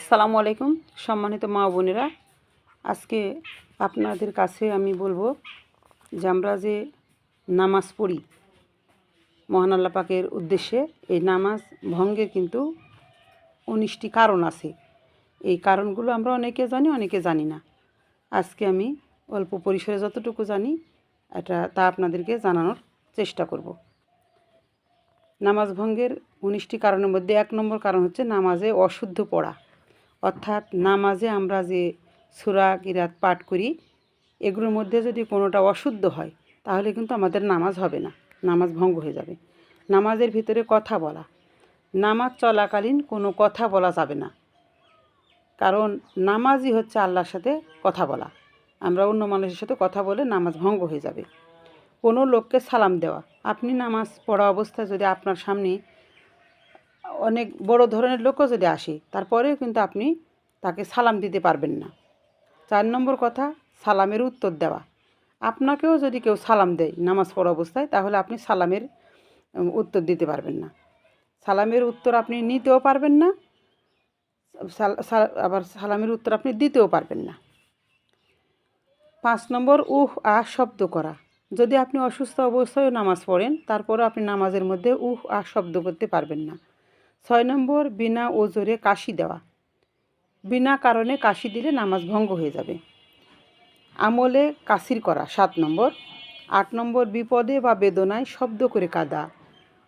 আসসালামু আলাইকুম সম্মানিত মা বোনেরা, আজকে আপনাদের কাছে আমি বলবো যে আমরা যে নামাজ পড়ি মহান আল্লাহ পাকের উদ্দেশ্যে, এই নামাজ ভঙ্গের কিন্তু 19টি কারণ আছে। এই কারণগুলো আমরা অনেকে জানি, অনেকে জানি না। আজকে আমি অল্প পরিসরে যতটুকু জানি তা আপনাদেরকে জানানোর চেষ্টা করব। নামাজ ভঙ্গের 19টি কারণের মধ্যে 1 নম্বর কারণ হচ্ছে নামাজে অশুদ্ধ পড়া। অর্থাৎ নামাজে আমরা যে সূরা কিরাত পাঠ করি, এগুলোর মধ্যে যদি কোনোটা অশুদ্ধ হয় তাহলে কিন্তু আমাদের নামাজ হবে না, নামাজ ভঙ্গ হয়ে যাবে। নামাজের ভিতরে কথা বলা, নামাজ চলাকালীন কোনো কথা বলা যাবে না, কারণ নামাজই হচ্ছে আল্লাহর সাথে কথা বলা। আমরা অন্য মানুষের সাথে কথা বলে নামাজ ভঙ্গ হয়ে যাবে। কোনো লোককে সালাম দেওয়া, আপনি নামাজ পড়া অবস্থায় যদি আপনার সামনে অনেক বড় ধরনের লোকও যদি আসে, তারপরেও কিন্তু আপনি তাকে সালাম দিতে পারবেন না। 4 নম্বর কথা, সালামের উত্তর দেওয়া। আপনাকেও যদি কেউ সালাম দেয় নামাজ পড়া অবস্থায়, তাহলে আপনি সালামের উত্তর দিতে পারবেন না। সালামের উত্তর আপনি নিতেও পারবেন না, আবার সালামের উত্তর আপনি দিতেও পারবেন না। 5 নম্বর, উহ আহ শব্দ করা। যদি আপনি অসুস্থ অবস্থায় নামাজ পড়েন, তারপরও আপনি নামাজের মধ্যে উহ আহ শব্দ করতে পারবেন না। 6 নম্বর, বিনা ওজরে কাশি দেওয়া। বিনা কারণে কাশি দিলে নামাজ ভঙ্গ হয়ে যাবে। আমলে কাসির করা 7 নম্বর। 8 নম্বর, বিপদে বা বেদনায় শব্দ করে কাঁদা।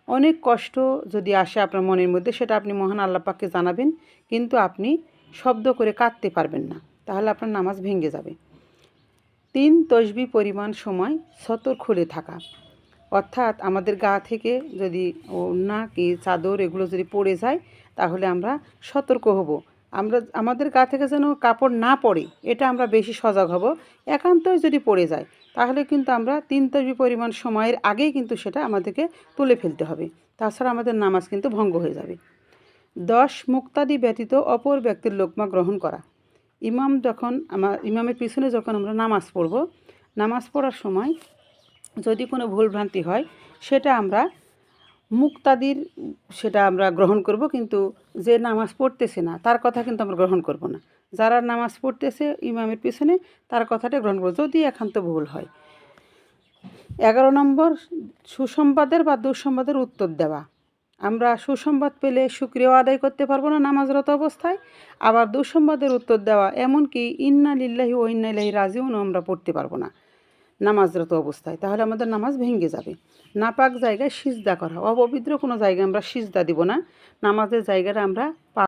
অনেক কষ্ট যদি আসে আপনার মনের মধ্যে, সেটা আপনি মহান আল্লাহ পাককে জানাবেন, কিন্তু আপনি শব্দ করে কাঁদতে পারবেন না, তাহলে আপনার নামাজ ভেঙে যাবে। 3, তসবিহ পরিমাণ সময় সতর খুলে থাকা। অর্থাৎ আমাদের গা থেকে যদি ওড়না কি চাদর এগুলো যদি পড়ে যায়, তাহলে আমরা সতর্ক হব। আমাদের গা থেকে যেন কাপড় না পড়ে, এটা আমরা বেশি সজাগ হব। একান্তই যদি পড়ে যায়, তাহলে কিন্তু আমরা 3 তসবিহ পরিমাণ সময়ের আগেই কিন্তু সেটা আমাদেরকে তুলে ফেলতে হবে, তাছাড়া আমাদের নামাজ কিন্তু ভঙ্গ হয়ে যাবে। 10, মুক্তাদি ব্যতীত অপর ব্যক্তির লোকমা গ্রহণ করা। ইমামের পিছনে যখন আমরা নামাজ পড়ব, নামাজ পড়ার সময় যদি কোনো ভুলভ্রান্তি হয়, সেটা আমরা আমরা গ্রহণ করব, কিন্তু যে নামাজ পড়তেছে না তার কথা কিন্তু আমরা গ্রহণ করব না। যারা নামাজ পড়তেছে ইমামের পিছনে, তার কথাটা গ্রহণ করব যদি একান্ত ভুল হয়। 11 নম্বর, সুসংবাদের বা দুঃসংবাদের উত্তর দেওয়া। আমরা সুসংবাদ পেলে শুকরিয়া আদায় করতে পারবো না নামাজরত অবস্থায়, আবার দুঃসংবাদের উত্তর দেওয়া, এমনকি ইন্না লিল্লাহি ওয়া ইন্না ইলাইহি রাজিউন আমরা পড়তে পারবো না নামাজরত অবস্থায়, তাহলে আমাদের নামাজ ভেঙে যাবে। নাপাক জায়গায় সিজদা করা, অপবিত্র কোনো জায়গায় আমরা সিজদা দিব না। নামাজের জায়গাটা আমরা